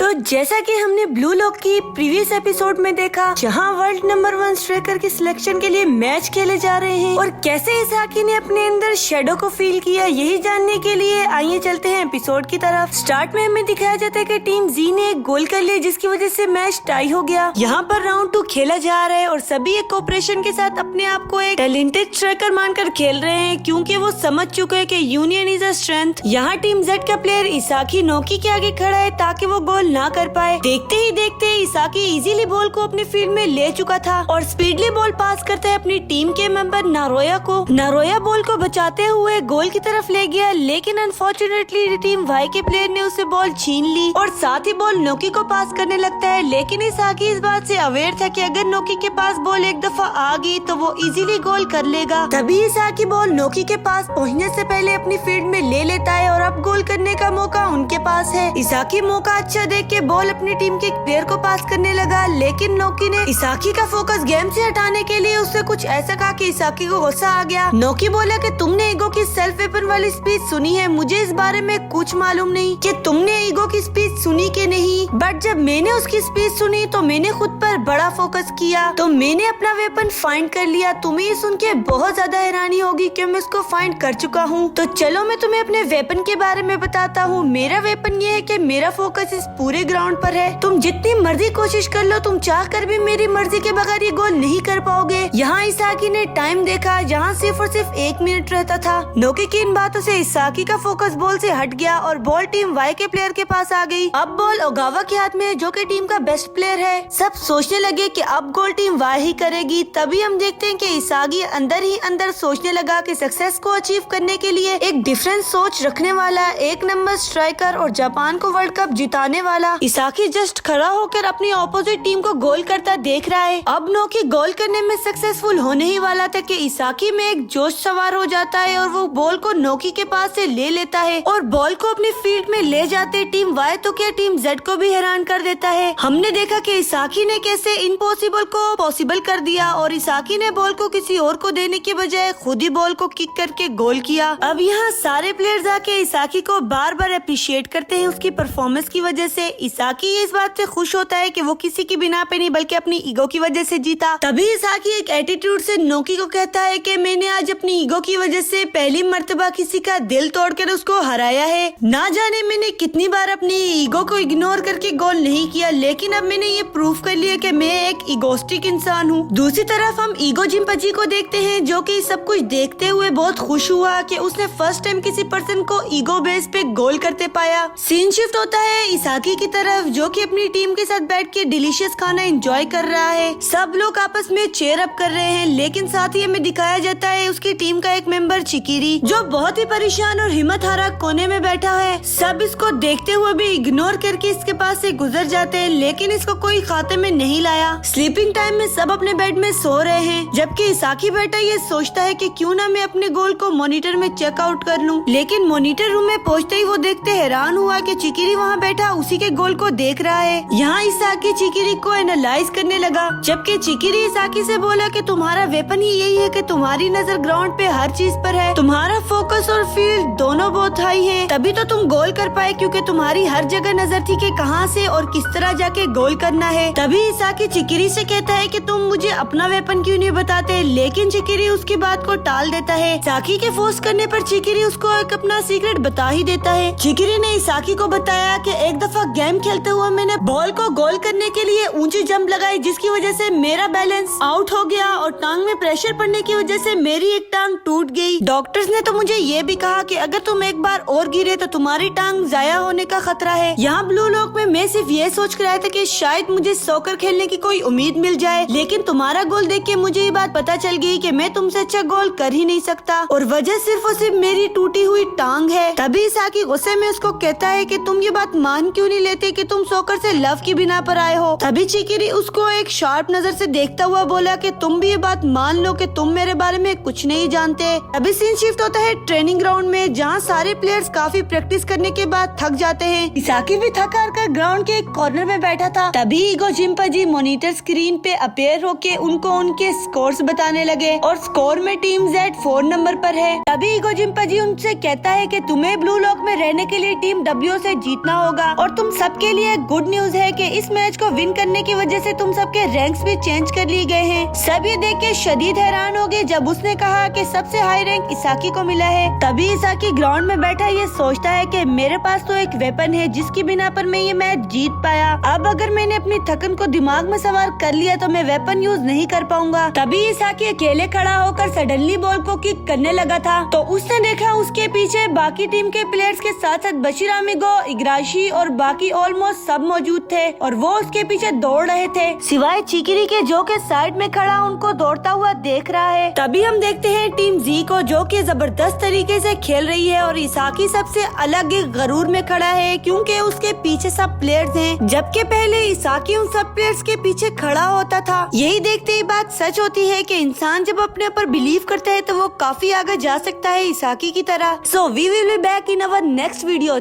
तो जैसा कि हमने ब्लू लॉक की प्रीवियस एपिसोड में देखा, जहां वर्ल्ड नंबर 1 स्ट्राइकर के सिलेक्शन के लिए मैच खेले जा रहे हैं और कैसे इसाकी ने अपने अंदर शेडो को फील किया, यही जानने के लिए आइए चलते हैं एपिसोड की तरफ। स्टार्ट में हमें दिखाया जाता है कि टीम जी ने एक गोल कर लिया, जिसकी वजह से मैच टाई हो गया। यहाँ पर राउंड 2 खेला जा रहा है और सभी एक कोऑपरेशन के साथ अपने आप को एक टैलेंटेड स्ट्राइकर मानकर खेल रहे हैं, क्योंकि वो समझ चुके हैं कि यूनियन इज अ स्ट्रेंथ। यहाँ टीम जेड का प्लेयर इसाकी नोकी के आगे खड़ा है ताकि वो गोल ना कर पाए। देखते ही देखते इसाकी इजीली बॉल को अपने फील्ड में ले चुका था और स्पीडली बॉल पास करता है अपनी टीम के मेंबर नारोया को। नारोया बॉल को बचाते हुए गोल की तरफ ले गया, लेकिन अनफॉर्चुनेटली टीम वाई के प्लेयर ने उसे बॉल छीन ली और साथ ही बॉल नोकी को पास करने लगता है। लेकिन इसाकी इस बात से अवेयर था कि अगर नोकी के पास बॉल एक दफा आ गई तो वो इजीली गोल कर लेगा। तभी इसाकी बॉल नोकी के पास पहुंचने से पहले अपनी फील्ड में ले लेता है और अब गोल करने का मौका उनके पास है। इसाकी मौका अच्छा देख के बॉल अपनी टीम के एक प्लेयर को पास करने लगा, लेकिन नोकी ने इसाकी का फोकस गेम से हटाने के लिए उससे कुछ ऐसा कहा कि इसाकी को गुस्सा आ गया। नोकी बोला कि तुमने ईगो की सेल्फ वेपन वाली स्पीच सुनी है, मुझे इस बारे में कुछ मालूम नहीं कि तुमने ईगो की स्पीच सुनी कि नहीं, बट जब मैंने उसकी स्पीच सुनी तो मैंने खुद पर बड़ा फोकस किया, तो मैंने अपना वेपन फाइंड कर लिया। तुम्हें ये सुन के बहुत ज्यादा हैरानी होगी कि मैं उसको फाइंड कर चुका हूँ। तो चलो मैं तुम्हें अपने वेपन के बारे में बताता हूँ। मेरा वेपन ये है कि मेरा फोकस इस पूरे ग्राउंड पर है। तुम जितनी मर्जी कोशिश कर लो, तुम चाह कर भी मेरी मर्जी के बगैर ये गोल नहीं कर पाओगे। यहाँ इसाकी ने टाइम देखा, जहाँ सिर्फ और सिर्फ 1 मिनट रहता था। नोकी की इन बातों से इसाकी का फोकस बॉल से हट गया और बॉल टीम वाई के प्लेयर के पास आ गई। अब बॉल ओगावा के हाथ में है, जो कि टीम का बेस्ट प्लेयर है। सब सोचने लगे कि अब गोल टीम वाई ही करेगी। तभी हम देखते हैं कि इसाकी अंदर ही अंदर सोचने लगा कि सक्सेस को अचीव करने के लिए एक डिफरेंट सोच रखने वाला एक नंबर स्ट्राइकर और जापान को वर्ल्ड कप जिताने वाला इसाकी जस्ट खड़ा होकर अपनी ऑपोजिट टीम को गोल करता देख रहा है। अब नोकी गोल करने में सक्सेसफुल होने ही वाला था कि इसाकी में एक जोश सवार हो जाता है और वो बॉल को नोकी के पास से ले लेता है और बॉल को अपनी फील्ड में ले जाते टीम वाई तो क्या टीम जेड को भी हैरान कर देता है। हमने देखा कि इसाकी ने कैसे इम्पॉसिबल को पॉसिबल कर दिया और इसाकी ने बॉल को किसी और को देने के बजाय खुद ही बॉल को किक करके गोल किया। अब यहाँ सारे प्लेयर्स आके इसाकी को बार बार अप्रिशिएट करते हैं उसकी परफॉर्मेंस की वजह से। इसाकी इस बात से खुश होता है कि वो किसी की बिना पे नहीं बल्कि अपनी ईगो की वजह से जीता। तभी इसाकी एक एटीट्यूड से नोकी को कहता है कि मैंने आज अपनी ईगो की वजह से पहली मर्तबा किसी का दिल तोड़कर उसको हराया है। ना जाने मैंने कितनी बार अपनी ईगो को इग्नोर करके गोल नहीं किया, लेकिन अब मैंने ये प्रूफ कर लिया कि मैं एक इगोस्टिक इंसान हूँ। दूसरी तरफ हम ईगो जिम्पाजी को देखते हैं, जो कि सब कुछ देखते हुए बहुत खुश हुआ कि उसने फर्स्ट टाइम किसी पर्सन को ईगो बेस पे गोल करते पाया। सीन शिफ्ट होता है इसाकी की तरफ, जो कि अपनी टीम के साथ बैठ के डिलीशियस खाना एंजॉय कर रहा है। सब लोग आपस में चेयर अप कर रहे हैं, लेकिन साथ ही हमें दिखाया जाता है उसकी टीम का एक मेंबर चिकिरी, जो बहुत ही परेशान और हिम्मत हारा कोने में बैठा है। सब इसको देखते हुए भी इग्नोर करके इसके पास से गुजर जाते हैं, लेकिन इसको कोई खाते में नहीं लाया। स्लीपिंग टाइम में सब अपने बेड में सो रहे हैं, जबकि इसाकी बेटा ये सोचता है कि क्यों ना मैं अपने गोल को मॉनिटर में चेकआउट कर लूं। लेकिन मॉनिटर रूम में पहुंचते ही वो देखते हैरान हुआ कि चिकिरी वहां बैठा उसी के गोल को देख रहा है। यहाँ इसाकी चिकिरी को एनालाइज करने लगा, जबकि चिकिरी इसाकी से बोला कि तुम्हारा वेपन ही यही है कि तुम्हारी नजर ग्राउंड पे हर चीज पर है, तुम्हारा फोकस और फील्ड दोनों बहुत हाई है, तभी तो तुम गोल कर पाए, क्योंकि तुम्हारी हर जगह नजर थी कि कहां से और किस तरह जाके गोल करना है। तभी इसाकी चिकिरी से कहता है कि तुम मुझे अपना वेपन क्यों नहीं बताते, लेकिन चिकिरी उसकी बात को टाल देता है। इसाकी के फोर्स करने पर चिकिरी उसको एक अपना सीक्रेट बता ही देता है। चिकिरी ने इसाकी को बताया कि एक दफा गेम खेलते हुए मैंने बॉल को गोल करने के लिए ऊंची जंप लगाई, जिसकी वजह से मेरा बैलेंस आउट हो गया और टांग में प्रेशर पड़ने की वजह से मेरी एक टांग टूट गई। डॉक्टर्स ने तो मुझे ये भी कहा कि अगर तुम एक बार और गिरे तो तुम्हारी टांग जाया होने का खतरा है। यहाँ ब्लू लॉक में मैं सिर्फ ये सोच कर आया था कि शायद मुझे सॉकर खेलने की कोई उम्मीद मिल जाए, लेकिन तुम्हारा गोल देख के मुझे ये बात पता चल गई कि मैं तुमसे अच्छा गोल कर ही नहीं सकता और वजह सिर्फ और सिर्फ मेरी टूटी हुई टांग है। तभी इसाकी गुस्से में उसको कहता है कि तुम ये बात मान क्यों नहीं लेते कि तुम सॉकर से लव की बिना पर आए हो। तभी चिकिरी उसको एक शार्प नजर से देखता हुआ बोला कि तुम भी ये बात मान लो कि तुम मेरे बारे में कुछ नहीं जानते। अभी सीन शिफ्ट होता है ट्रेनिंग ग्राउंड में, जहाँ सारे प्लेयर्स काफी प्रैक्टिस करने के बाद थक जाते हैं। इसाकी भी थक हार कर ग्राउंड के एक कॉर्नर में बैठा था। तभी ईगो जिम्पाजी मॉनिटर स्क्रीन पे अपेयर होके उनको उनके स्कोर्स बताने लगे और स्कोर में टीम जेड 4 नंबर पर है। तभी ईगो जिम्पाजी उनसे कहता है कि तुम्हें ब्लू लॉक में रहने के लिए टीम डब्ल्यू से जीतना होगा और तुम सबके लिए गुड न्यूज है कि इस मैच को विन करने की वजह से तुम सबके रैंक्स भी चेंज कर लिए गए हैं। सब ये देख के शदीद हैरान हो गए जब उसने कहा कि सबसे हाई रैंक इसाकी को मिला है। तभी इसाकी ग्राउंड में बैठा ये सोचता है कि मेरे पास तो एक वेपन है जिसकी बिना पर मैं ये मैच जीत पाया। अब अगर मैंने अपनी थकन को दिमाग में सवार कर लिया तो मैं वेपन यूज नहीं कर पाऊंगा। तभी इसाकी अकेले खड़ा होकर सडनली बॉल को किक करने लगा था तो उसने देखा उसके पीछे बाकी टीम के प्लेयर्स के साथ साथ बशीर अमीगो, इग्राशी और बाकी ऑलमोस्ट सब मौजूद थे और वो उसके पीछे दौड़ रहे थे सिवाय चिकिरी के जो के साइड में खड़ा उनको दौड़ता हुआ देख रहा है। तभी हम देखते हैं टीम जी को जो कि जबरदस्त तरीके से खेल रही है और इसाकी सबसे अलग एक गरूर में खड़ा है क्योंकि उसके पीछे सब प्लेयर्स हैं, जबकि पहले इसाकी उन सब प्लेयर्स के पीछे खड़ा होता था। यही देखते ही बात सच होती है कि इंसान जब अपने ऊपर बिलीव करता है तो वो काफी आगे जा सकता है इसाकी की तरह। So we will be back in our next video.